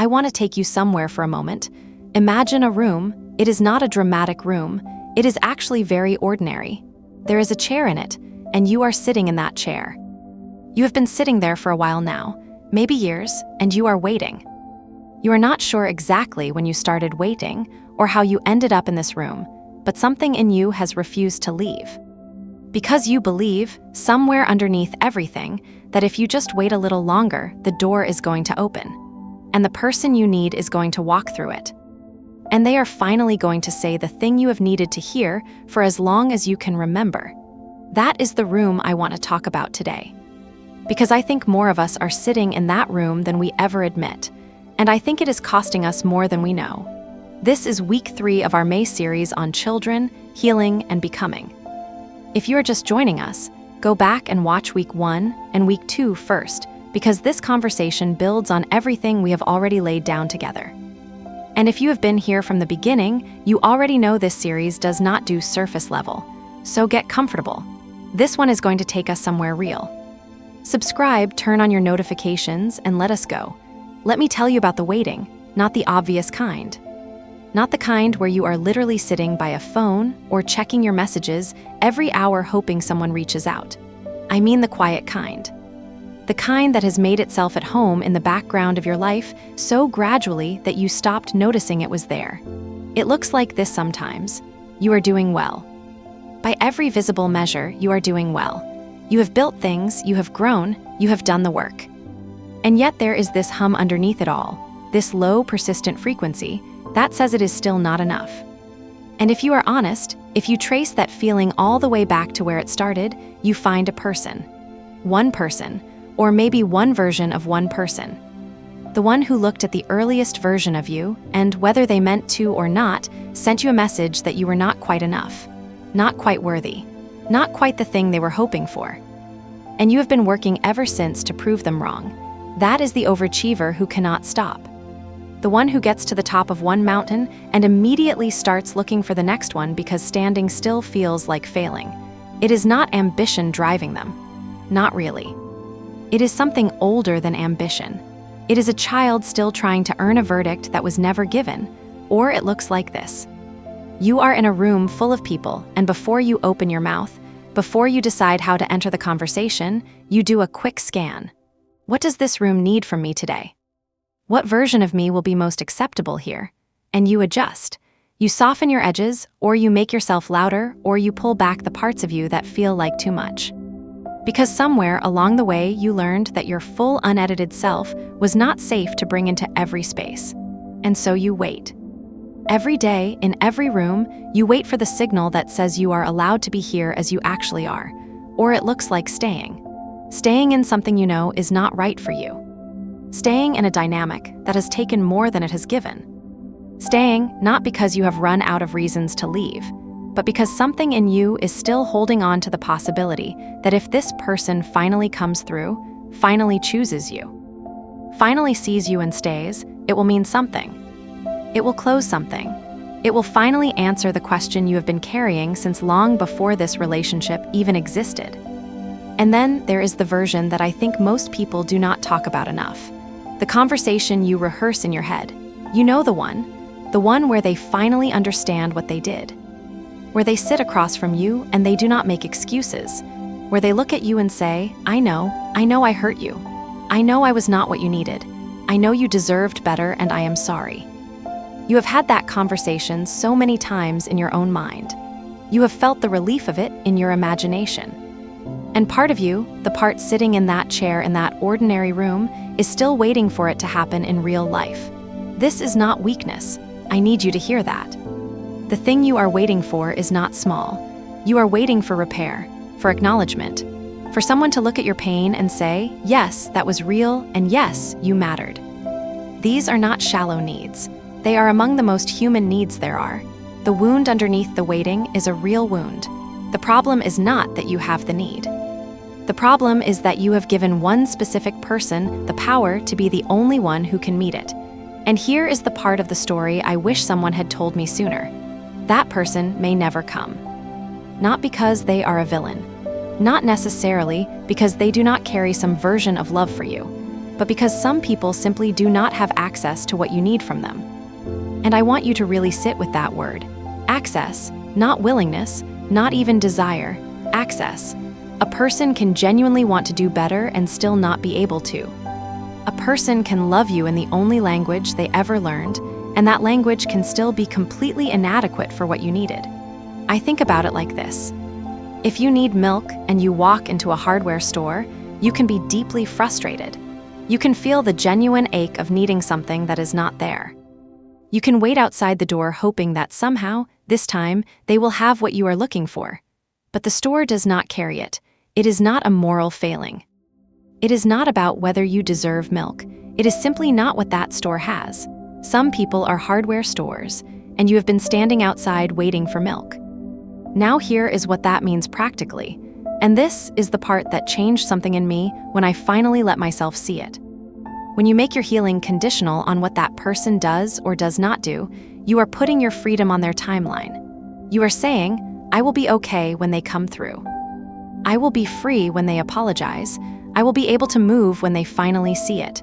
I want to take you somewhere for a moment. Imagine a room. It is not a dramatic room. It is actually very ordinary. There is a chair in it, and you are sitting in that chair. You have been sitting there for a while now, maybe years, and you are waiting. You are not sure exactly when you started waiting or how you ended up in this room, but something in you has refused to leave. Because you believe, somewhere underneath everything, that if you just wait a little longer, the door is going to open, and the person you need is going to walk through it. And they are finally going to say the thing you have needed to hear for as long as you can remember. That is the room I want to talk about today. Because I think more of us are sitting in that room than we ever admit, and I think it is costing us more than we know. This is week 3 of our May series on children, healing, and becoming. If you are just joining us, go back and watch week 1 and week 2 first, because this conversation builds on everything we have already laid down together. And if you have been here from the beginning, you already know this series does not do surface level, so get comfortable. This one is going to take us somewhere real. Subscribe, turn on your notifications, and let us go. Let me tell you about the waiting, not the obvious kind. Not the kind where you are literally sitting by a phone or checking your messages every hour hoping someone reaches out. I mean the quiet kind. The kind that has made itself at home in the background of your life so gradually that you stopped noticing it was there. It looks like this sometimes. You are doing well. By every visible measure, you are doing well. You have built things, you have grown, you have done the work. And yet there is this hum underneath it all, this low, persistent frequency that says it is still not enough. And if you are honest, if you trace that feeling all the way back to where it started, you find a person. One person, or maybe one version of one person. The one who looked at the earliest version of you and, whether they meant to or not, sent you a message that you were not quite enough, not quite worthy, not quite the thing they were hoping for. And you have been working ever since to prove them wrong. That is the overachiever who cannot stop. The one who gets to the top of one mountain and immediately starts looking for the next one because standing still feels like failing. It is not ambition driving them. Not really. It is something older than ambition. It is a child still trying to earn a verdict that was never given, or it looks like this. You are in a room full of people, and before you open your mouth, before you decide how to enter the conversation, you do a quick scan. What does this room need from me today? What version of me will be most acceptable here? And you adjust. You soften your edges, or you make yourself louder, or you pull back the parts of you that feel like too much. Because somewhere along the way you learned that your full unedited self was not safe to bring into every space. And so you wait. Every day, in every room, you wait for the signal that says you are allowed to be here as you actually are, or it looks like staying. Staying in something you know is not right for you. Staying in a dynamic that has taken more than it has given. Staying not because you have run out of reasons to leave, but because something in you is still holding on to the possibility that if this person finally comes through, finally chooses you, finally sees you and stays, it will mean something. It will close something. It will finally answer the question you have been carrying since long before this relationship even existed. And then there is the version that I think most people do not talk about enough. The conversation you rehearse in your head. You know the one where they finally understand what they did. Where they sit across from you and they do not make excuses. Where they look at you and say, I know I hurt you. I know I was not what you needed. I know you deserved better and I am sorry. You have had that conversation so many times in your own mind. You have felt the relief of it in your imagination. And part of you, the part sitting in that chair in that ordinary room, is still waiting for it to happen in real life. This is not weakness. I need you to hear that. The thing you are waiting for is not small. You are waiting for repair, for acknowledgement, for someone to look at your pain and say, yes, that was real, and yes, you mattered. These are not shallow needs. They are among the most human needs there are. The wound underneath the waiting is a real wound. The problem is not that you have the need. The problem is that you have given one specific person the power to be the only one who can meet it. And here is the part of the story I wish someone had told me sooner. That person may never come. Not because they are a villain. Not necessarily because they do not carry some version of love for you. but because some people simply do not have access to what you need from them. And I want you to really sit with that word. Access, not willingness, not even desire. Access. A person can genuinely want to do better and still not be able to. A person can love you in the only language they ever learned, and that language can still be completely inadequate for what you needed. I think about it like this. If you need milk and you walk into a hardware store, you can be deeply frustrated. You can feel the genuine ache of needing something that is not there. You can wait outside the door hoping that somehow, this time, they will have what you are looking for. But the store does not carry it. It is not a moral failing. It is not about whether you deserve milk. It is simply not what that store has. Some people are hardware stores, and you have been standing outside waiting for milk. Now here is what that means practically, and this is the part that changed something in me when I finally let myself see it. When you make your healing conditional on what that person does or does not do, you are putting your freedom on their timeline. You are saying, I will be okay when they come through. I will be free when they apologize. I will be able to move when they finally see it.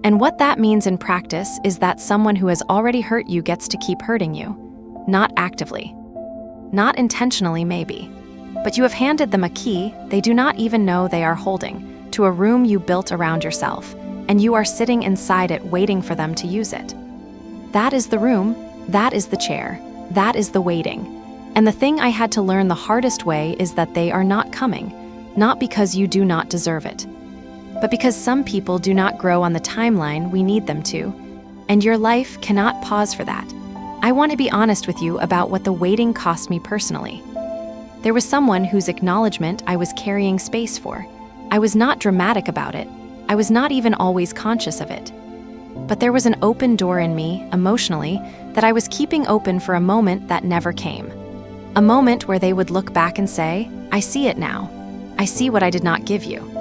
And what that means in practice is that someone who has already hurt you gets to keep hurting you. Not actively. Not intentionally, maybe. But you have handed them a key they do not even know they are holding, to a room you built around yourself, and you are sitting inside it waiting for them to use it. That is the room, that is the chair, that is the waiting. And the thing I had to learn the hardest way is that they are not coming, not because you do not deserve it, but because some people do not grow on the timeline we need them to, and your life cannot pause for that. I want to be honest with you about what the waiting cost me personally. There was someone whose acknowledgement I was carrying space for. I was not dramatic about it. I was not even always conscious of it. But there was an open door in me, emotionally, that I was keeping open for a moment that never came. A moment where they would look back and say, I see it now. I see what I did not give you.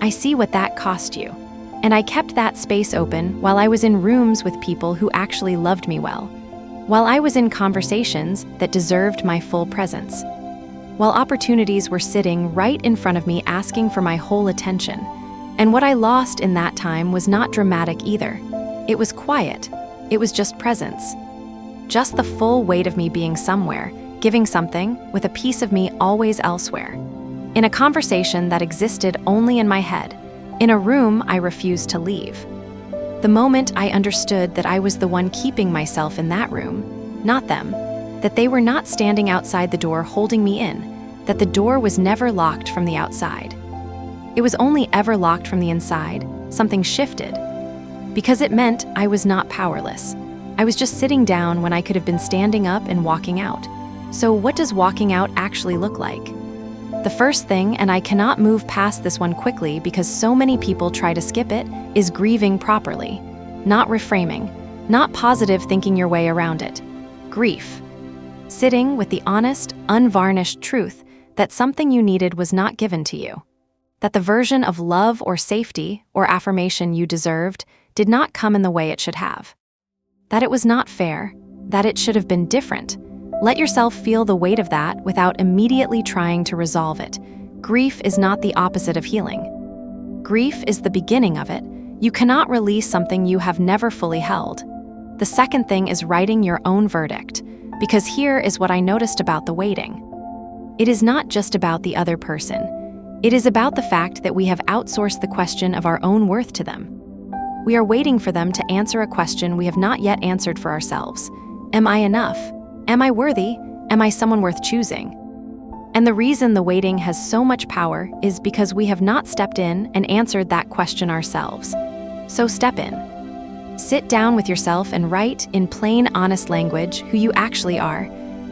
I see what that cost you. And I kept that space open while I was in rooms with people who actually loved me well, while I was in conversations that deserved my full presence, while opportunities were sitting right in front of me asking for my whole attention. And what I lost in that time was not dramatic either. It was quiet. It was just presence. Just the full weight of me being somewhere, giving something, with a piece of me always elsewhere. In a conversation that existed only in my head, in a room I refused to leave. The moment I understood that I was the one keeping myself in that room, not them, that they were not standing outside the door holding me in, that the door was never locked from the outside. It was only ever locked from the inside, something shifted. Because it meant I was not powerless. I was just sitting down when I could have been standing up and walking out. So what does walking out actually look like? The first thing, and I cannot move past this one quickly because so many people try to skip it, is grieving properly. Not reframing, not positive thinking your way around it. Grief. Sitting with the honest, unvarnished truth that something you needed was not given to you. That the version of love or safety or affirmation you deserved did not come in the way it should have. That it was not fair, that it should have been different. Let yourself feel the weight of that without immediately trying to resolve it. Grief is not the opposite of healing. Grief is the beginning of it. You cannot release something you have never fully held. The second thing is writing your own verdict, because here is what I noticed about the waiting. It is not just about the other person. It is about the fact that we have outsourced the question of our own worth to them. We are waiting for them to answer a question we have not yet answered for ourselves. Am I enough? Am I worthy? Am I someone worth choosing? And the reason the waiting has so much power is because we have not stepped in and answered that question ourselves. So step in. Sit down with yourself and write in plain, honest language who you actually are.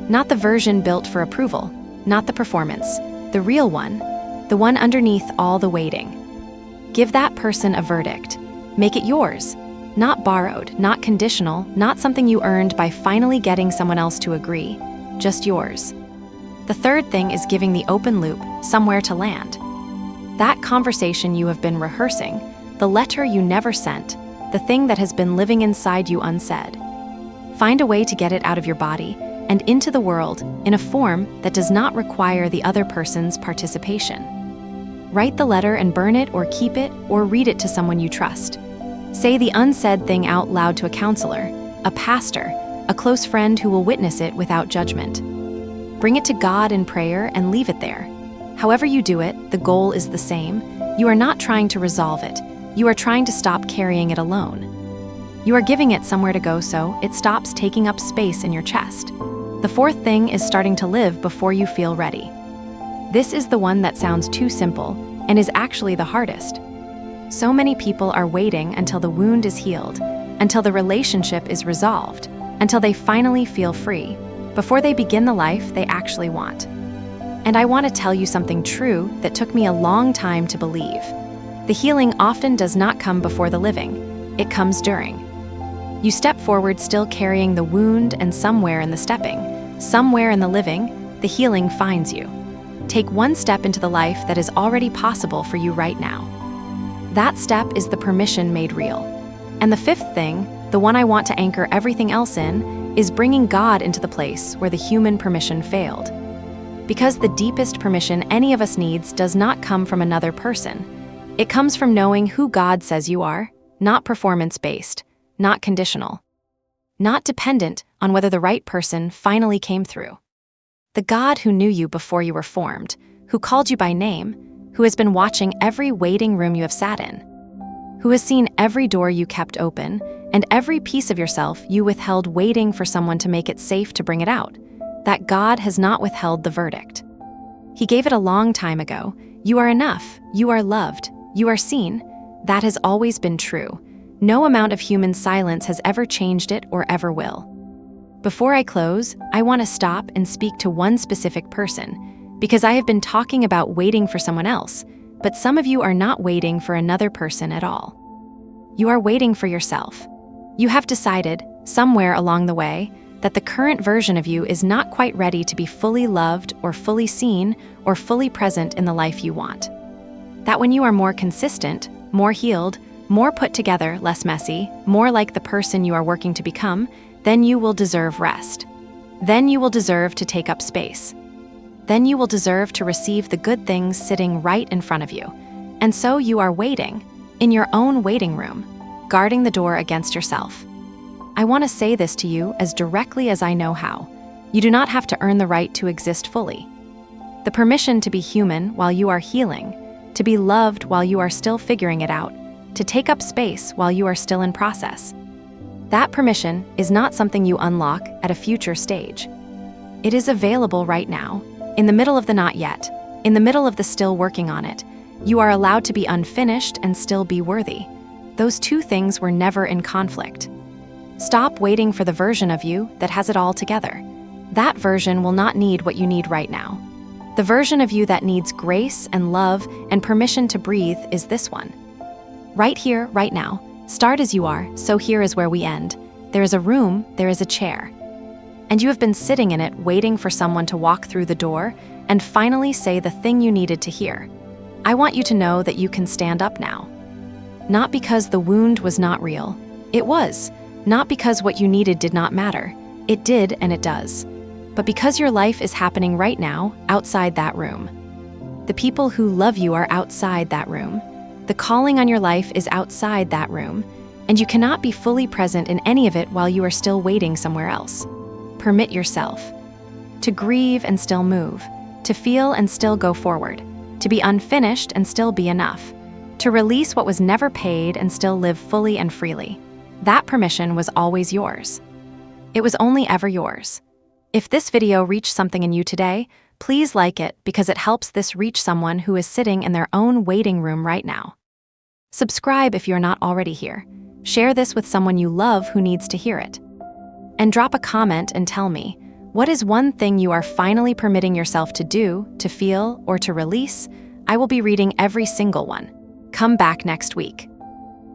Not the version built for approval, not the performance, the real one, the one underneath all the waiting. Give that person a verdict. Make it yours. Not borrowed, not conditional, not something you earned by finally getting someone else to agree. Just yours. The third thing is giving the open loop somewhere to land. That conversation you have been rehearsing, the letter you never sent, the thing that has been living inside you unsaid. Find a way to get it out of your body and into the world in a form that does not require the other person's participation. Write the letter and burn it or keep it or read it to someone you trust. Say the unsaid thing out loud to a counselor, a pastor, a close friend who will witness it without judgment. Bring it to God in prayer and leave it there. However you do it, the goal is the same. You are not trying to resolve it. You are trying to stop carrying it alone. You are giving it somewhere to go so it stops taking up space in your chest. The fourth thing is starting to live before you feel ready. This is the one that sounds too simple and is actually the hardest. So many people are waiting until the wound is healed, until the relationship is resolved, until they finally feel free, before they begin the life they actually want. And I want to tell you something true that took me a long time to believe. The healing often does not come before the living, it comes during. You step forward still carrying the wound, and somewhere in the stepping, somewhere in the living, the healing finds you. Take one step into the life that is already possible for you right now. That step is the permission made real. And the fifth thing, the one I want to anchor everything else in, is bringing God into the place where the human permission failed. Because the deepest permission any of us needs does not come from another person. It comes from knowing who God says you are, not performance-based, not conditional, not dependent on whether the right person finally came through. The God who knew you before you were formed, who called you by name, who has been watching every waiting room you have sat in, who has seen every door you kept open and every piece of yourself you withheld waiting for someone to make it safe to bring it out. That God has not withheld the verdict. He gave it a long time ago. You are enough, you are loved, you are seen. That has always been true. No amount of human silence has ever changed it or ever will. Before I close, I want to stop and speak to one specific person, because I have been talking about waiting for someone else, but some of you are not waiting for another person at all. You are waiting for yourself. You have decided, somewhere along the way, that the current version of you is not quite ready to be fully loved or fully seen or fully present in the life you want. That when you are more consistent, more healed, more put together, less messy, more like the person you are working to become, then you will deserve rest. Then you will deserve to take up space. Then you will deserve to receive the good things sitting right in front of you. And so you are waiting, in your own waiting room, guarding the door against yourself. I want to say this to you as directly as I know how. You do not have to earn the right to exist fully. The permission to be human while you are healing, to be loved while you are still figuring it out, to take up space while you are still in process. That permission is not something you unlock at a future stage. It is available right now, in the middle of the not yet, in the middle of the still working on it. You are allowed to be unfinished and still be worthy. Those two things were never in conflict. Stop waiting for the version of you that has it all together. That version will not need what you need right now. The version of you that needs grace and love and permission to breathe is this one. Right here, right now. Start as you are, so here is where we end. There is a room, there is a chair. And you have been sitting in it waiting for someone to walk through the door and finally say the thing you needed to hear. I want you to know that you can stand up now. Not because the wound was not real. It was. Not because what you needed did not matter. It did and it does. But because your life is happening right now, outside that room. The people who love you are outside that room. The calling on your life is outside that room, and you cannot be fully present in any of it while you are still waiting somewhere else. Permit yourself to grieve and still move, to feel and still go forward, to be unfinished and still be enough, to release what was never paid and still live fully and freely. That permission was always yours. It was only ever yours. If this video reached something in you today, please like it because it helps this reach someone who is sitting in their own waiting room right now. Subscribe if you're not already here. Share this with someone you love who needs to hear it. And drop a comment and tell me, what is one thing you are finally permitting yourself to do, to feel, or to release? I will be reading every single one. Come back next week.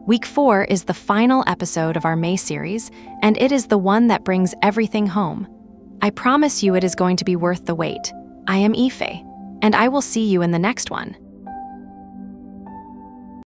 Week 4 is the final episode of our May series, and it is the one that brings everything home. I promise you it is going to be worth the wait. I am Ife, and I will see you in the next one.